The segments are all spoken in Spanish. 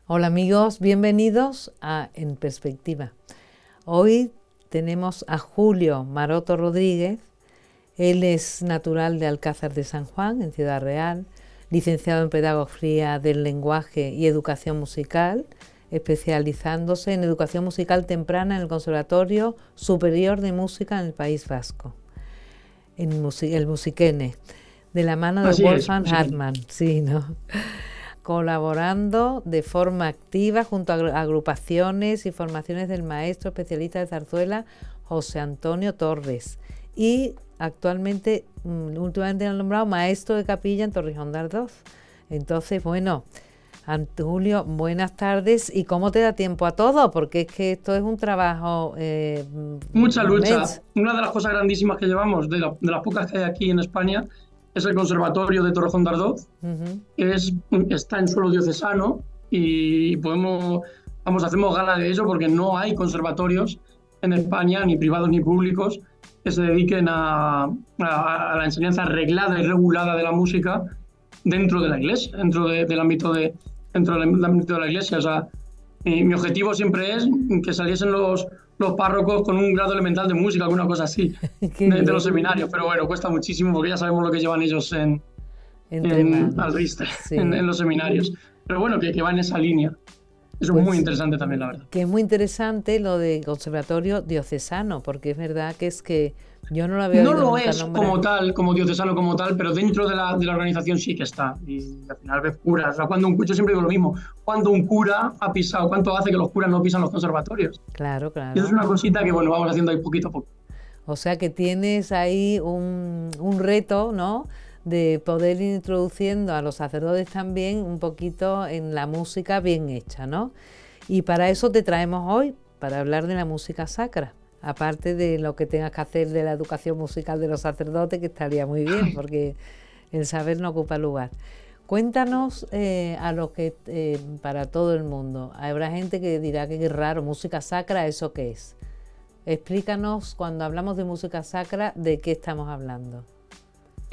Hola amigos, bienvenidos a En Perspectiva. Hoy tenemos a Julio Maroto Rodríguez. Él es natural de Alcázar de San Juan, en Ciudad Real, licenciado en Pedagogía del Lenguaje y Educación Musical, especializándose en Educación Musical Temprana en el Conservatorio Superior de Música en el País Vasco, en el Musikene, de la mano de Así es, Wolfgang sí. Hartmann, sí, ¿no? Colaborando de forma activa junto a agrupaciones y formaciones del maestro especialista de zarzuela José Antonio Torres y actualmente, últimamente han nombrado maestro de capilla en Torrejón de Ardoz. Entonces, bueno, Julio, buenas tardes. ¿Y cómo te da tiempo a todo? Porque es que esto es un trabajo Mucha lucha. inmenso. Una de las cosas grandísimas que llevamos, de las pocas que hay aquí en España, es el Conservatorio de Torrejón de Ardoz. Uh-huh. Está en suelo diocesano y hacemos gala de ello porque no hay conservatorios en España, ni privados ni públicos, que se dediquen a la enseñanza reglada y regulada de la música dentro de la iglesia, dentro del ámbito de la iglesia. O sea, mi objetivo siempre es que saliesen los párrocos con un grado elemental de música, alguna cosa así, Qué de los bien, seminarios, pero bueno, cuesta muchísimo porque ya sabemos lo que llevan ellos entre al manos. Ristre, Sí. en los seminarios. Pero bueno, que va en esa línea. Eso es muy Pues interesante también, la verdad. que es muy interesante lo de conservatorio diocesano, porque es verdad que es que yo no lo había No oído lo nunca es nombrar. como tal, como diocesano como tal, pero dentro de la organización sí que está. Y al final ves curas. O sea, yo siempre digo lo mismo, cuando un cura ha pisado, ¿cuánto hace que los curas no pisan los conservatorios? Claro, Y eso es claro. una cosita que, bueno, vamos haciendo ahí poquito a poco. O sea que tienes ahí un reto, ¿no? De poder ir introduciendo a los sacerdotes también un poquito en la música bien hecha, ¿no? Y para eso te traemos hoy, para hablar de la música sacra, aparte de lo que tengas que hacer de la educación musical de los sacerdotes, que estaría muy bien, porque el saber no ocupa lugar. Cuéntanos a lo que para todo el mundo. Habrá gente que dirá que es raro, música sacra, ¿eso qué es? Explícanos cuando hablamos de música sacra, ¿de qué estamos hablando?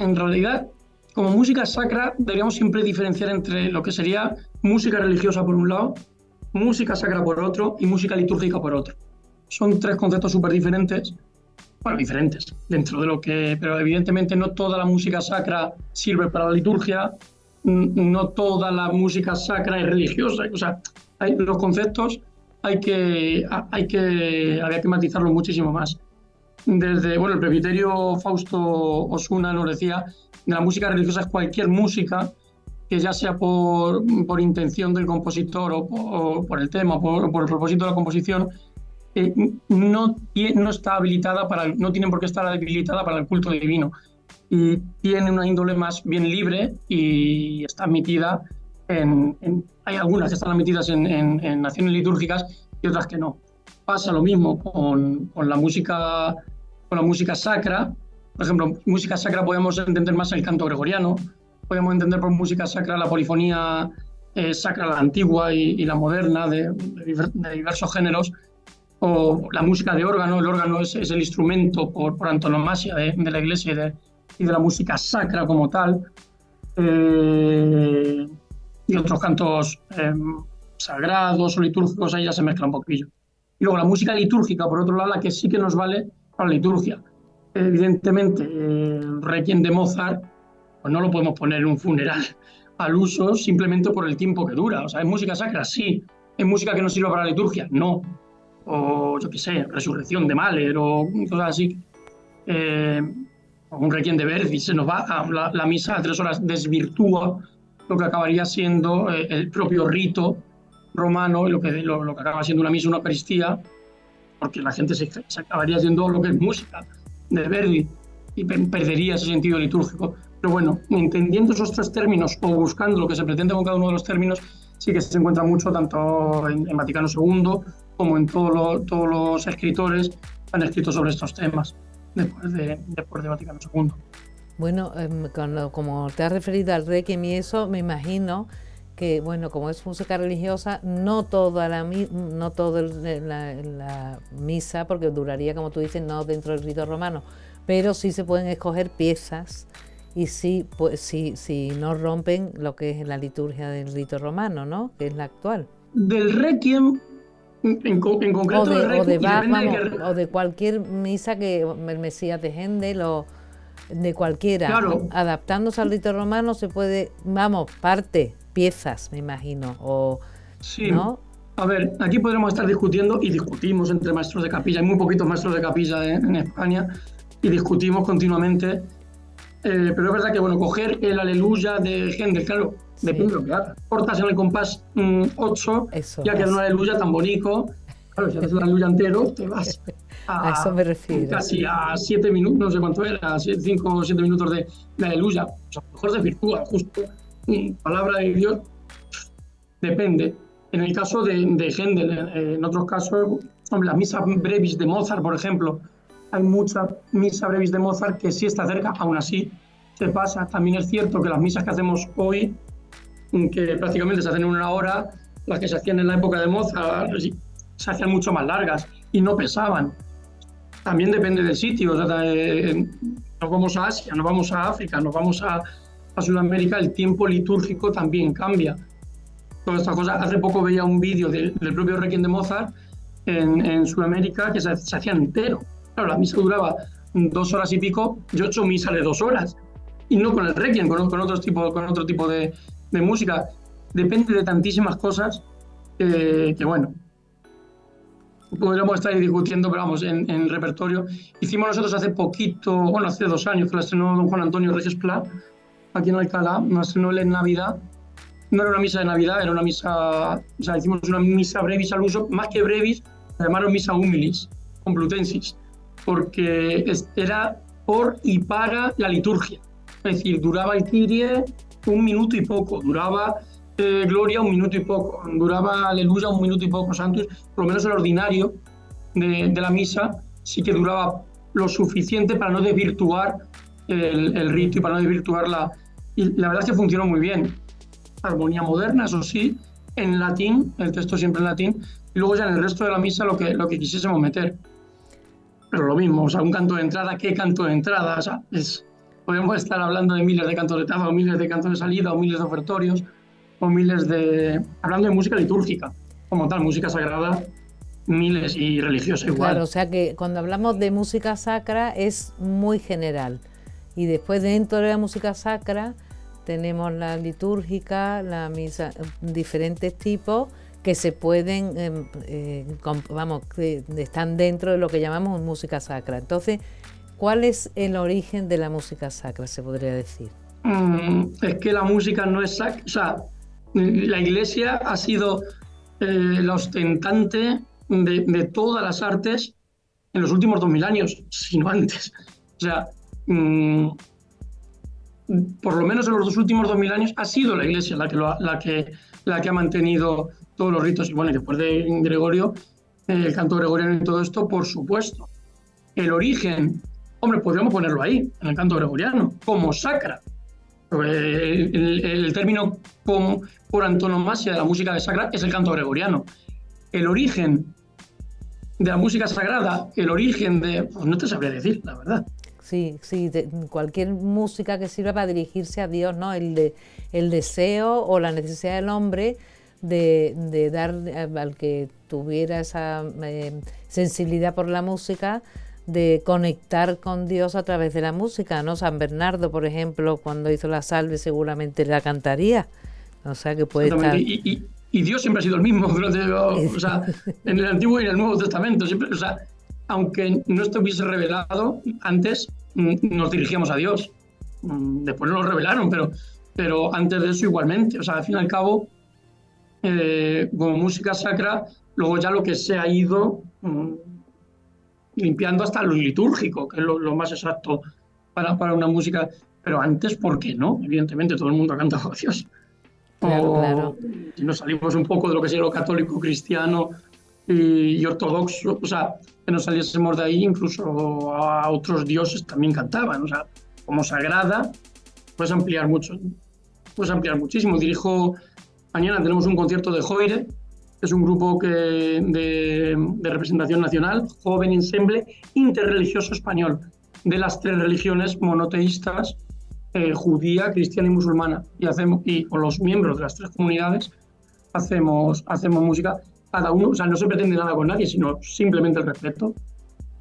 En realidad, como música sacra, deberíamos siempre diferenciar entre lo que sería música religiosa por un lado, música sacra por otro y música litúrgica por otro. Son tres conceptos súper diferentes, bueno, diferentes dentro de lo que, pero evidentemente no toda la música sacra sirve para la liturgia, no toda la música sacra es religiosa, o sea, los conceptos había que matizarlos muchísimo más. Bueno, el presbiterio Fausto Osuna nos decía de la música religiosa es cualquier música que ya sea por intención del compositor o por el tema o por el propósito de la composición, no está habilitada no tienen por qué estar habilitada para el culto divino. Y tiene una índole más bien libre y está admitida hay algunas que están admitidas en naciones litúrgicas y otras que no. Pasa lo mismo con la música sacra. Por ejemplo, música sacra podemos entender más el canto gregoriano, podemos entender por música sacra la polifonía sacra, la antigua y la moderna de diversos géneros, o la música de órgano. El órgano es el instrumento por antonomasia de la iglesia y de la música sacra como tal, eh, y otros cantos sagrados o litúrgicos, ahí ya se mezcla un poquillo. Y luego la música litúrgica, por otro lado, la que sí que nos vale para la liturgia. Evidentemente, el Requiem de Mozart, pues no lo podemos poner en un funeral al uso simplemente por el tiempo que dura. O sea, ¿es música sacra? Sí. ¿Es música que nos sirve para la liturgia? No. O yo qué sé, Resurrección de Mahler o cosas así. Eh, un Requiem de Verdi, se nos va la misa a 3 horas, desvirtúa lo que acabaría siendo el propio rito romano, lo que acaba siendo una misa, una Eucaristía, porque la gente se acabaría haciendo lo que es música de Verdi y perdería ese sentido litúrgico. Pero bueno, entendiendo esos tres términos o buscando lo que se pretende con cada uno de los términos, sí que se encuentra mucho tanto en Vaticano II como en todos los escritores que han escrito sobre estos temas después de Vaticano II. Bueno, como te has referido al Requiem y eso, me imagino que, bueno, como es música religiosa, no toda no toda la misa, porque duraría, como tú dices, no dentro del rito romano, pero sí se pueden escoger piezas y sí, pues, sí no rompen lo que es la liturgia del rito romano, ¿no? Que es la actual. del Requiem, en concreto del Requiem, Bach, o de cualquier misa, que el Mesías de Händel, o de cualquiera, claro, adaptándose al rito romano se puede, piezas, me imagino, o sí. ¿no? A ver, aquí podremos estar discutiendo, y discutimos entre maestros de capilla, hay muy poquitos maestros de capilla en España, y discutimos continuamente, pero es verdad que, bueno, coger el Aleluya de Händel, claro, Sí. depende de lo que hagas. Cortas en el compás 8, Eso, ya queda un Aleluya tan bonito. Claro, si haces el Aleluya entero, te vas a eso me refiero. casi a 7 minutos, no sé cuánto era, 5 o 7 minutos de Aleluya. Pues a lo mejor desvirtúa justo palabra de Dios, depende. En el caso de Händel, en otros casos, hombre, las misas brevis de Mozart, por ejemplo, hay muchas misas brevis de Mozart que sí está cerca, aún así se pasa. También es cierto que las misas que hacemos hoy, que prácticamente se hacen en una hora, las que se hacían en la época de Mozart se hacían mucho más largas y no pesaban. También depende del sitio. O sea, nos vamos a Asia, nos vamos a África, nos vamos a Sudamérica, el tiempo litúrgico también cambia. Todas estas cosas. Hace poco veía un vídeo del propio Requiem de Mozart en Sudamérica que se hacía entero. Claro, la misa duraba 2 horas y pico, yo he hecho misa de 2 horas. Y no con el Requiem, con otro tipo de música. Depende de tantísimas cosas que bueno, podríamos estar ahí discutiendo, pero vamos, en el repertorio. Hicimos nosotros hace poquito, bueno, hace 2 años, que la estrenó don Juan Antonio Reyes Pla, aquí en Alcalá, la estrenó él en Navidad. No era una misa de Navidad, era una misa, o sea, hicimos una misa brevis al uso, más que brevis, la llamaron misa humilis, complutensis, porque era por y para la liturgia. Es decir, duraba el Kyrie 1 minuto y poco, duraba Gloria 1 minuto y poco, duraba Aleluya 1 minuto y poco, Santos, por lo menos el ordinario de la misa sí que duraba lo suficiente para no desvirtuar el rito y para no desvirtuar y la verdad es que funcionó muy bien. Armonía moderna, eso sí, en latín, el texto siempre en latín, y luego ya en el resto de la misa lo que quisiésemos meter. Pero lo mismo, o sea, un canto de entrada, ¿qué canto de entrada? O sea, podemos estar hablando de miles de cantos de entrada, o miles de cantos de salida, o miles de ofertorios, o hablando de música litúrgica, como tal, música sagrada, miles, y religiosa igual. Claro, o sea que cuando hablamos de música sacra es muy general. Y después dentro de la música sacra tenemos la litúrgica, la misa, diferentes tipos que se pueden, que están dentro de lo que llamamos música sacra. Entonces, ¿cuál es el origen de la música sacra, se podría decir? Es que la música no es sacra, o sea, la Iglesia ha sido la ostentante de todas las artes en los últimos 2000 años, si no antes. O sea, por lo menos en los últimos 2000 años ha sido la Iglesia la que ha mantenido todos los ritos. Y bueno, y después de Gregorio, el canto gregoriano y todo esto, por supuesto. El origen, hombre, podríamos ponerlo ahí, en el canto gregoriano, como sacra. El término por antonomasia de la música de sacra es el canto gregoriano. El origen de la música sagrada, el origen pues no te sabría decir, la verdad. Sí, cualquier música que sirva para dirigirse a Dios, ¿no? El deseo o la necesidad del hombre de dar al que tuviera esa sensibilidad por la música, de conectar con Dios a través de la música, ¿no? San Bernardo, por ejemplo, cuando hizo la salve seguramente la cantaría, o sea que puede estar... Y Dios siempre ha sido el mismo, o sea, en el Antiguo y en el Nuevo Testamento, siempre, o sea, aunque no estuviese revelado antes, nos dirigíamos a Dios. Después nos lo revelaron, pero antes de eso igualmente. O sea, al fin y al cabo, como música sacra, luego ya lo que se ha ido limpiando hasta lo litúrgico, que es lo más exacto para una música. Pero antes, ¿por qué no? Evidentemente, todo el mundo ha cantado a Dios. Claro. Si nos salimos un poco de lo que sería lo católico, cristiano y ortodoxo, o sea, que nos saliésemos de ahí, incluso a otros dioses también cantaban. O sea, como sagrada, puedes ampliar muchísimo. Mañana tenemos un concierto de Joire, que es un grupo de representación nacional, joven ensemble interreligioso español, de las 3 religiones monoteístas, judía, cristiana y musulmana, y con los miembros de las 3 comunidades hacemos música, cada uno, o sea, no se pretende nada con nadie, sino simplemente el respeto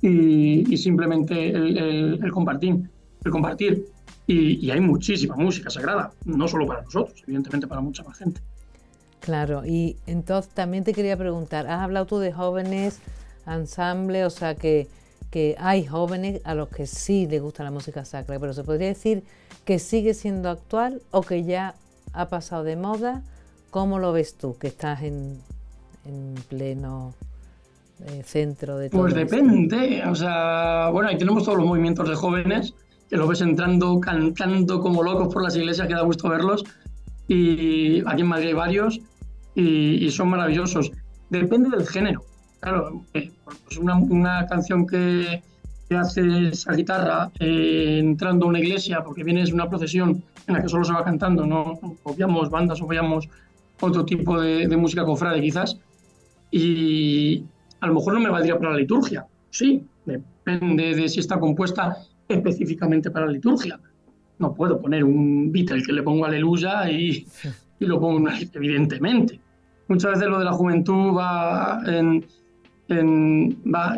y simplemente el compartir. El compartir. Y hay muchísima música sagrada, no solo para nosotros, evidentemente para mucha más gente. Claro, y entonces también te quería preguntar, has hablado tú de jóvenes, ensamble, o sea que hay jóvenes a los que sí les gusta la música sacra, pero ¿se podría decir que sigue siendo actual o que ya ha pasado de moda? ¿Cómo lo ves tú, que estás en pleno centro de todo Pues esto? depende, o sea, bueno, ahí tenemos todos los movimientos de jóvenes, que los ves entrando, cantando como locos por las iglesias, que da gusto verlos, y aquí en Madrid hay varios, y son maravillosos. Depende del género, claro, pues una canción que hace esa guitarra entrando a una iglesia, porque vienes de una procesión en la que solo se va cantando, no obviamos bandas, obviamos otro tipo de música cofrade quizás, y a lo mejor no me valdría para la liturgia. Sí, depende de si está compuesta específicamente para la liturgia. No puedo poner un Beatle que le pongo aleluya y lo pongo en una lista, evidentemente. Muchas veces lo de la juventud va en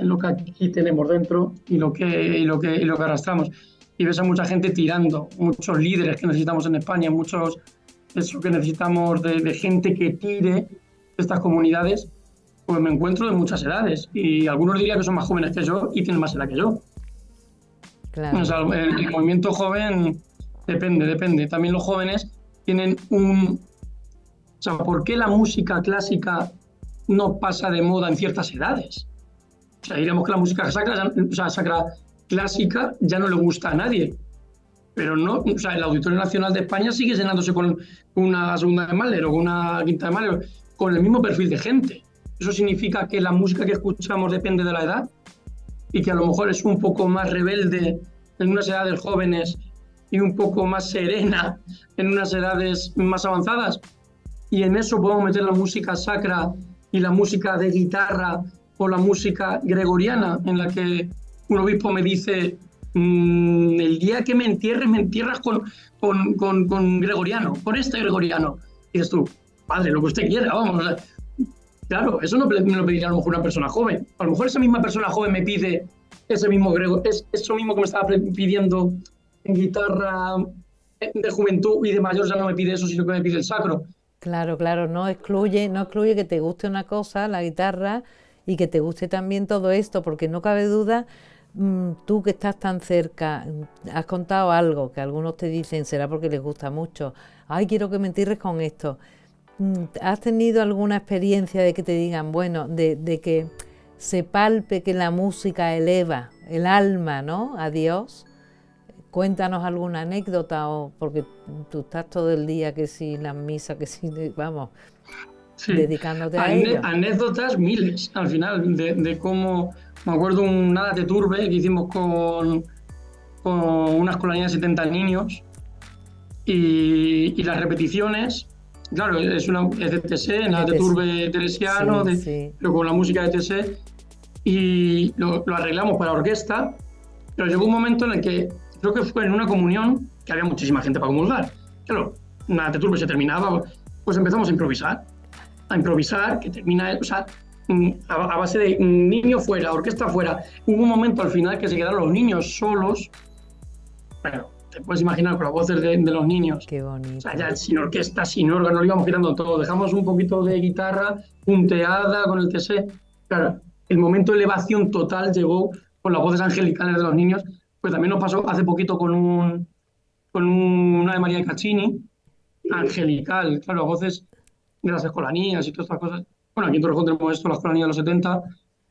lo que aquí tenemos dentro y lo que arrastramos. Y ves a mucha gente tirando, muchos líderes que necesitamos en España, eso que necesitamos de gente que tire estas comunidades, pues me encuentro de muchas edades y algunos dirían que son más jóvenes que yo y tienen más edad que yo. Claro. O sea, el movimiento joven depende. También los jóvenes tienen O sea, ¿por qué la música clásica no pasa de moda en ciertas edades? O sea, diríamos que la música sacra clásica ya no le gusta a nadie. Pero no, o sea, el Auditorio Nacional de España sigue llenándose con una segunda de Mahler o con una quinta de Mahler, con el mismo perfil de gente. ¿Eso significa que la música que escuchamos depende de la edad? Y que a lo mejor es un poco más rebelde en unas edades jóvenes y un poco más serena en unas edades más avanzadas. Y en eso podemos meter la música sacra y la música de guitarra o la música gregoriana, en la que un obispo me dice: el día que me entierras con gregoriano, con este gregoriano. Y dices tú: padre, lo que usted quiera, vamos. O sea, claro, eso no me lo pediría a lo mejor una persona joven. A lo mejor esa misma persona joven me pide ese mismo eso mismo que me estaba pidiendo en guitarra de juventud, y de mayor ya no me pide eso, sino que me pide el sacro. Claro, claro, no excluye que te guste una cosa, la guitarra, y que te guste también todo esto, porque no cabe duda, tú que estás tan cerca, has contado algo que algunos te dicen, será porque les gusta mucho, ay, quiero que me entierres con esto. ¿Has tenido alguna experiencia de que te digan, bueno, de que se palpe que la música eleva el alma, ¿no?, a Dios? Cuéntanos alguna anécdota, o porque tú estás todo el día que si las misas, que si, vamos, Sí, dedicándote a ello. anécdotas miles al final de cómo, me acuerdo un Nada te turbe que hicimos con una escolanía de 70 niños y las repeticiones, claro, es de TC, Nada te turbe teresiano, sí. pero con la música de TC, y lo arreglamos para orquesta, pero llegó un momento en el que creo que fue en una comunión que había muchísima gente para comulgar. Claro, Nada te turbe se terminaba, pues empezamos a improvisar, que termina, o sea, a base de niño fuera, orquesta fuera. Hubo un momento al final que se quedaron los niños solos. Bueno, te puedes imaginar con las voces de los niños. Qué bonito. O sea, ya sin orquesta, sin órgano, lo íbamos quitando todo. Dejamos un poquito de guitarra punteada con el TC. Claro, el momento de elevación total llegó con las voces angelicales de los niños. Pues también nos pasó hace poquito con una de María de Caccini, angelical, claro, voces de las escolanías y todas estas cosas. Bueno, aquí en Torrejón tenemos esto, la escolanía de los 70.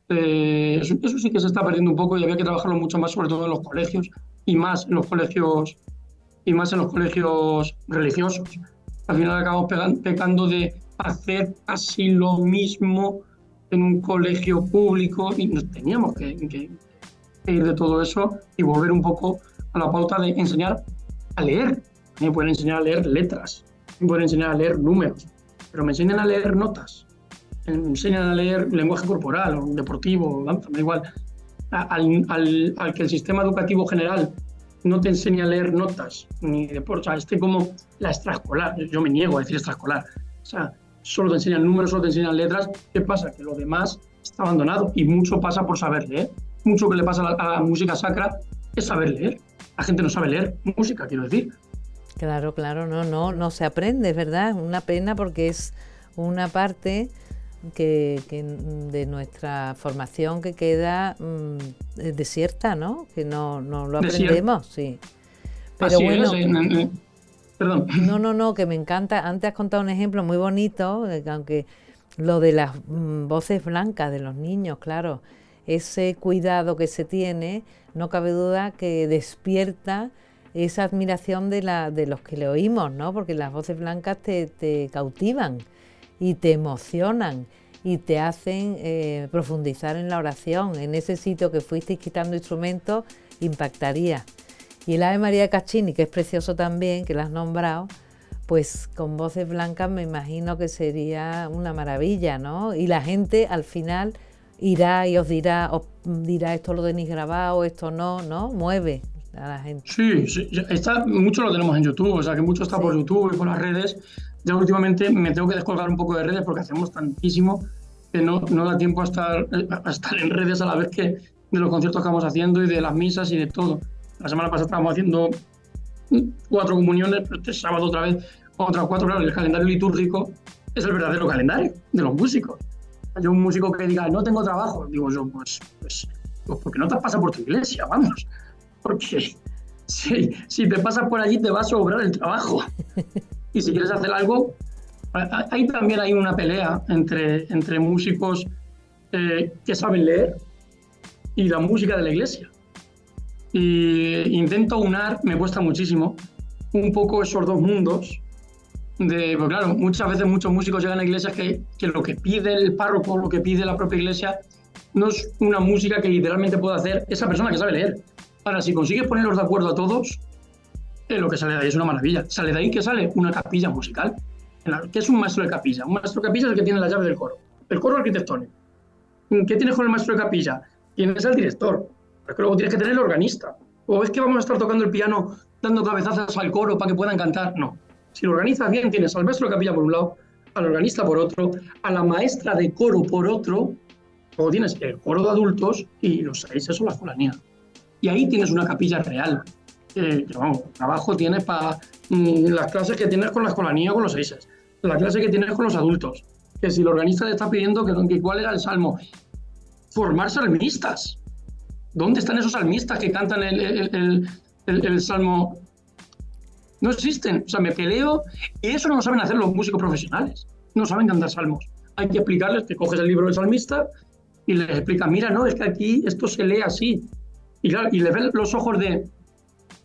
Eso sí que se está perdiendo un poco y había que trabajarlo mucho más, sobre todo en los colegios y más en los colegios religiosos. Al final acabamos pecando de hacer así lo mismo en un colegio público, y nos teníamos que ir de todo eso y volver un poco a la pauta de enseñar a leer. Me pueden enseñar a leer letras, me pueden enseñar a leer números, pero me enseñan a leer notas, me enseñan a leer lenguaje corporal, o deportivo, danza, me da igual. Al que el sistema educativo general no te enseña a leer notas ni deporte, o sea, como la extraescolar, yo me niego a decir extraescolar, o sea, solo te enseñan números, solo te enseñan letras. ¿Qué pasa? Que lo demás está abandonado y mucho pasa por saber leer. Mucho que le pasa a la música sacra es saber leer. La gente no sabe leer música, quiero decir. Claro, claro, no se aprende, ¿verdad? Una pena porque es una parte que de nuestra formación que queda desierta, ¿no? Que no lo aprendemos, sí. Pero así bueno, es, perdón. No, que me encanta. Antes has contado un ejemplo muy bonito, aunque lo de las voces blancas de los niños, claro, ese cuidado que se tiene, no cabe duda que despierta esa admiración de los que le oímos, ¿no? Porque las voces blancas te cautivan y te emocionan y te hacen profundizar en la oración. En ese sitio que fuisteis quitando instrumentos, impactaría. Y el Ave María de Caccini, que es precioso también, que lo has nombrado, pues con voces blancas me imagino que sería una maravilla, ¿no? Y la gente al final irá y os dirá esto lo tenéis grabado, esto no, mueve a la gente. Sí, mucho lo tenemos en YouTube, o sea que mucho está por YouTube y por las redes. Ya últimamente me tengo que descolgar un poco de redes porque hacemos tantísimo que no da tiempo a estar en redes a la vez que de los conciertos que vamos haciendo y de las misas y de todo. La semana pasada estábamos haciendo 4 comuniones, pero este sábado otra vez otras 4. Claro, el calendario litúrgico es el verdadero calendario de los músicos. Yo, un músico que diga, no tengo trabajo, digo yo, pues porque no te pasa por tu iglesia, vamos. Porque si te pasas por allí te va a sobrar el trabajo. Y si quieres hacer algo, ahí también hay una pelea entre músicos que saben leer y la música de la iglesia. Y intento unar, me cuesta muchísimo, un poco esos dos mundos. Porque claro, muchas veces muchos músicos llegan a iglesias que lo que pide el párroco, lo que pide la propia iglesia, no es una música que literalmente pueda hacer esa persona que sabe leer. Ahora, si consigues ponerlos de acuerdo a todos, lo que sale de ahí es una maravilla. Sale de ahí que sale una capilla musical. ¿Qué es un maestro de capilla? Un maestro de capilla es el que tiene la llave del coro. El coro arquitectónico. ¿Qué tienes con el maestro de capilla? Tienes al director. Pero es que luego tienes que tener el organista. ¿O es que vamos a estar tocando el piano dando cabezazos al coro para que puedan cantar? No. Si lo organizas bien, tienes al maestro de capilla por un lado, al organista por otro, a la maestra de coro por otro, luego tienes el coro de adultos y los 6 son la escolanía. Y ahí tienes una capilla real. Trabajo tienes para las clases que tienes con la escolanía o con los 6, la clase que tienes con los adultos, que si el organista te está pidiendo que cuál era el salmo, formar salmistas. ¿Dónde están esos salmistas que cantan el salmo? No existen. O sea, me peleo y eso no lo saben hacer los músicos profesionales. No saben cantar salmos. Hay que explicarles que coges el libro del salmista y les explicas, mira, no, es que aquí esto se lee así. Y claro, y les ven los ojos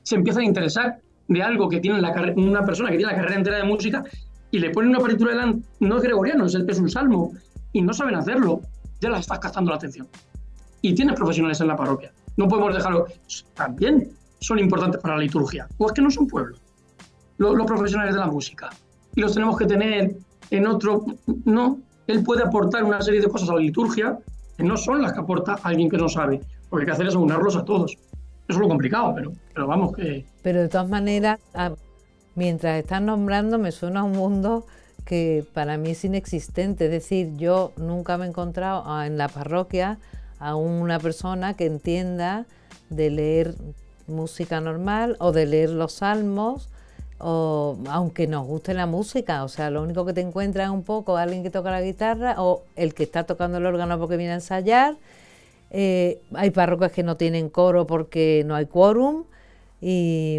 se empiezan a interesar de algo que tiene una persona que tiene la carrera entera de música y le ponen una partitura delante, no es gregoriano, es un salmo, y no saben hacerlo, ya las estás captando la atención. Y tienes profesionales en la parroquia. No podemos dejarlo. También son importantes para la liturgia. O es que no son pueblos los profesionales de la música. Y los tenemos que tener en otro. No, él puede aportar una serie de cosas a la liturgia que no son las que aporta alguien que no sabe. Lo que hay que hacer es unirlos a todos. Eso es lo complicado, pero vamos que... Pero de todas maneras, mientras estás nombrando, me suena a un mundo que para mí es inexistente. Es decir, yo nunca me he encontrado en la parroquia a una persona que entienda de leer música normal o de leer los salmos, o aunque nos guste la música. O sea, lo único que te encuentras es un poco alguien que toca la guitarra o el que está tocando el órgano porque viene a ensayar. Hay parroquias que no tienen coro porque no hay quórum y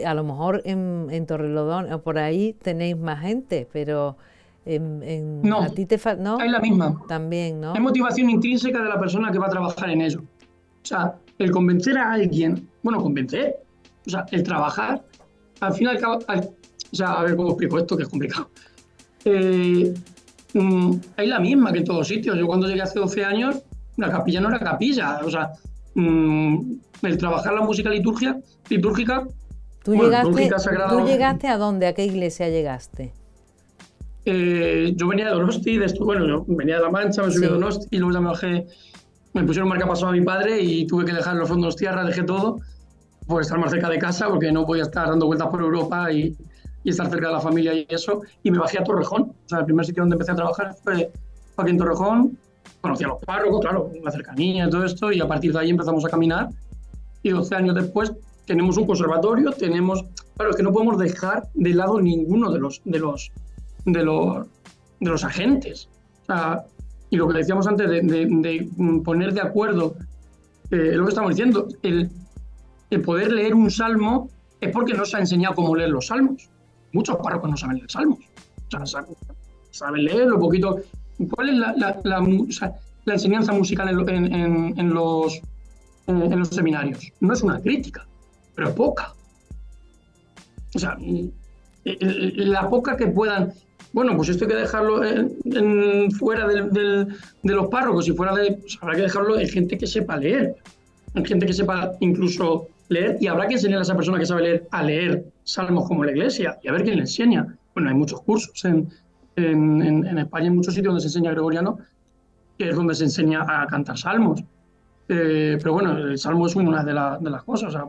a lo mejor en Torrelodones o por ahí tenéis más gente, pero no, a ti te falta, ¿no? Es la misma. También, ¿no? Es motivación intrínseca de la persona que va a trabajar en ello. O sea, el convencer a alguien, convencer, o sea, el trabajar, al final, o sea, a ver cómo explico esto, que es complicado. Es la misma que en todos sitios. Yo cuando llegué hace 12 años, la capilla no era capilla. O sea, el trabajar la música litúrgica. ¿Tú llegaste a dónde? ¿A qué iglesia llegaste? Yo venía de Donosti, yo venía de La Mancha, me subí a Donosti y luego ya me bajé, me pusieron marcapaso a mi padre y tuve que dejar los fondos tierra, dejé todo por estar más cerca de casa porque no podía estar dando vueltas por Europa y y estar cerca de la familia y eso, y me bajé a Torrejón. O sea, el primer sitio donde empecé a trabajar fue aquí en Torrejón, conocí a los párrocos, claro, la cercanía y todo esto, y a partir de ahí empezamos a caminar, y 12 años después tenemos un conservatorio, claro, es que no podemos dejar de lado ninguno de los agentes. O sea, y lo que decíamos antes de poner de acuerdo, lo que estamos diciendo, el poder leer un salmo es porque no se ha enseñado cómo leer los salmos. Muchos párrocos no saben leer salmos. O sea, saben leerlo un poquito. ¿Cuál es la enseñanza musical en los seminarios? No es una crítica, pero poca. O sea, la poca que puedan. Bueno, pues esto hay que dejarlo fuera de los párrocos y fuera pues habrá que dejarlo en gente que sepa leer, en gente que sepa incluso leer, y habrá que enseñar a esa persona que sabe leer a leer salmos como la iglesia y a ver quién le enseña. Bueno, hay muchos cursos en España, hay muchos sitios donde se enseña gregoriano, que es donde se enseña a cantar salmos. Pero bueno, el salmo es una de las cosas. O sea,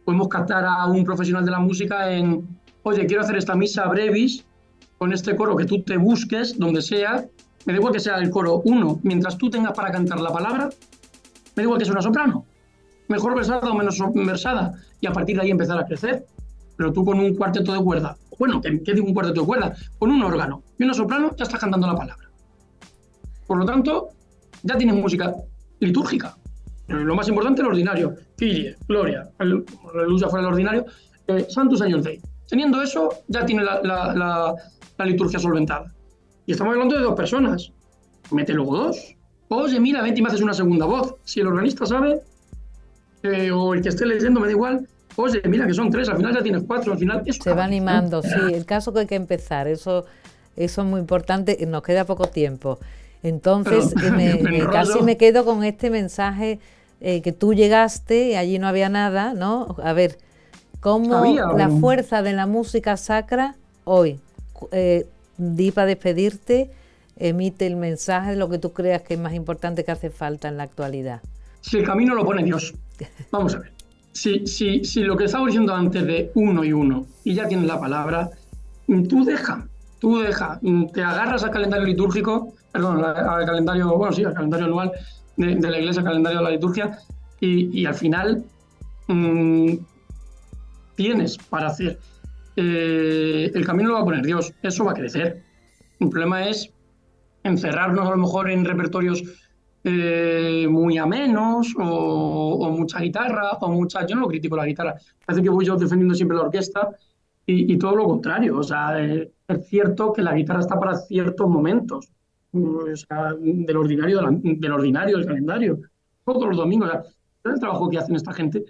podemos captar a un profesional de la música oye, quiero hacer esta misa brevis con este coro que tú te busques, donde sea, me da igual que sea el coro 1, mientras tú tengas para cantar la palabra, me da igual que sea una soprano, mejor versada o menos versada, y a partir de ahí empezar a crecer. Pero tú con un cuarteto de cuerda, bueno, ¿qué digo un cuarteto de cuerda? Con un órgano y una soprano ya estás cantando la palabra. Por lo tanto, ya tienes música litúrgica. Lo más importante, el ordinario. Kyrie, Gloria, aleluya fuera el ordinario, Sanctus Agnus Dei. Teniendo eso, ya tiene la liturgia solventada. Y estamos hablando de 2 personas. Mete luego 2. Oye, mira, vente y me haces una segunda voz. Si el organista sabe, o el que esté leyendo, me da igual. Oye, mira, que son 3, al final ya tienes 4, al final... Eso se va animando, sí. El caso que hay que empezar, eso es muy importante, nos queda poco tiempo. Entonces, casi me quedo con este mensaje que tú llegaste y allí no había nada, ¿no? A ver, cómo la fuerza de la música sacra hoy, di para despedirte, emite el mensaje de lo que tú creas que es más importante, que hace falta en la actualidad. Si el camino lo pone Dios, vamos a ver. Si lo que estaba diciendo antes de uno y uno, y ya tienes la palabra, tú deja, te agarras al calendario litúrgico, perdón, al calendario, bueno, sí, al calendario anual de la Iglesia, al calendario de la liturgia, y al final tienes para hacer. El camino lo va a poner Dios, eso va a crecer. El problema es encerrarnos a lo mejor en repertorios muy amenos o mucha guitarra o mucha... Yo no lo critico la guitarra, parece que voy yo defendiendo siempre la orquesta y todo lo contrario. O sea, es cierto que la guitarra está para ciertos momentos, o sea, del ordinario del calendario, todos los domingos. O sea, es el trabajo que hacen esta gente,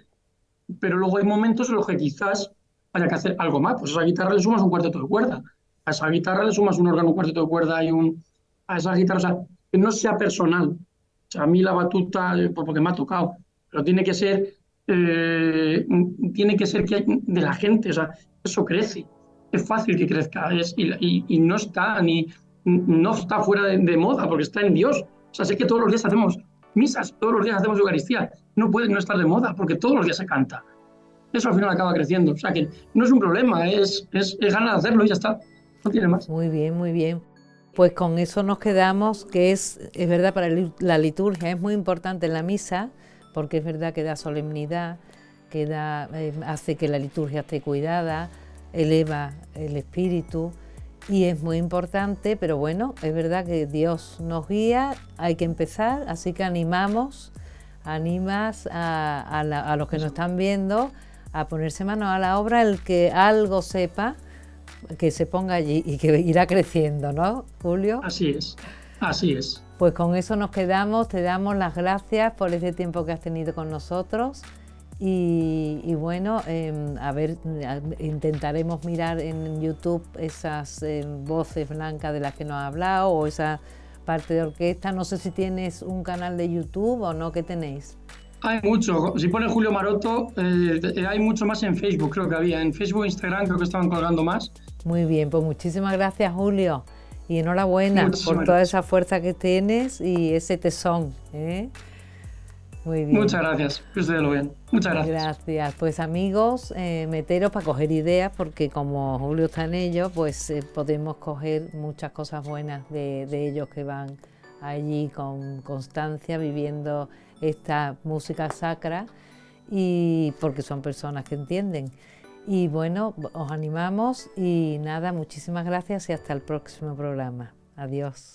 pero luego hay momentos en los que quizás haya que hacer algo más. Pues a esa guitarra le sumas un cuarteto de cuerda, a esa guitarra le sumas un órgano, un cuarteto de cuerda a esa guitarra, o sea, que no sea personal. O sea, a mí la batuta, porque me ha tocado, pero tiene que ser que de la gente, o sea, eso crece, es fácil que crezca, y no está fuera de moda, porque está en Dios. O sea, sé que todos los días hacemos misas, todos los días hacemos Eucaristía, no puede no estar de moda, porque todos los días se canta. Eso al final acaba creciendo, o sea que no es un problema, es ganas de hacerlo y ya está, no tiene más. Muy bien, muy bien. Pues con eso nos quedamos, que es verdad, para la liturgia es muy importante la misa, porque es verdad que da solemnidad, que hace que la liturgia esté cuidada, eleva el espíritu, y es muy importante, pero bueno, es verdad que Dios nos guía, hay que empezar, así que animas a los que nos están viendo a ponerse manos a la obra, el que algo sepa, que se ponga allí y que irá creciendo, ¿no, Julio? Así es, así es. Pues con eso nos quedamos, te damos las gracias por este tiempo que has tenido con nosotros y bueno, a ver, intentaremos mirar en YouTube esas voces blancas de las que nos has hablado o esa parte de orquesta. No sé si tienes un canal de YouTube o no, ¿qué tenéis? Hay mucho, si pones Julio Maroto, hay mucho más en Facebook, creo que había. En Facebook e Instagram creo que estaban colgando más. Muy bien, pues muchísimas gracias, Julio. Y enhorabuena por toda esa fuerza que tienes y ese tesón, ¿eh? Muy bien. Muchas gracias, que ustedes lo ven. Muchas gracias. Gracias. Pues amigos, meteros para coger ideas, porque como Julio está en ello, pues podemos coger muchas cosas buenas de ellos que van allí con constancia viviendo esta música sacra, y porque son personas que entienden. Y bueno, os animamos y nada, muchísimas gracias y hasta el próximo programa. Adiós.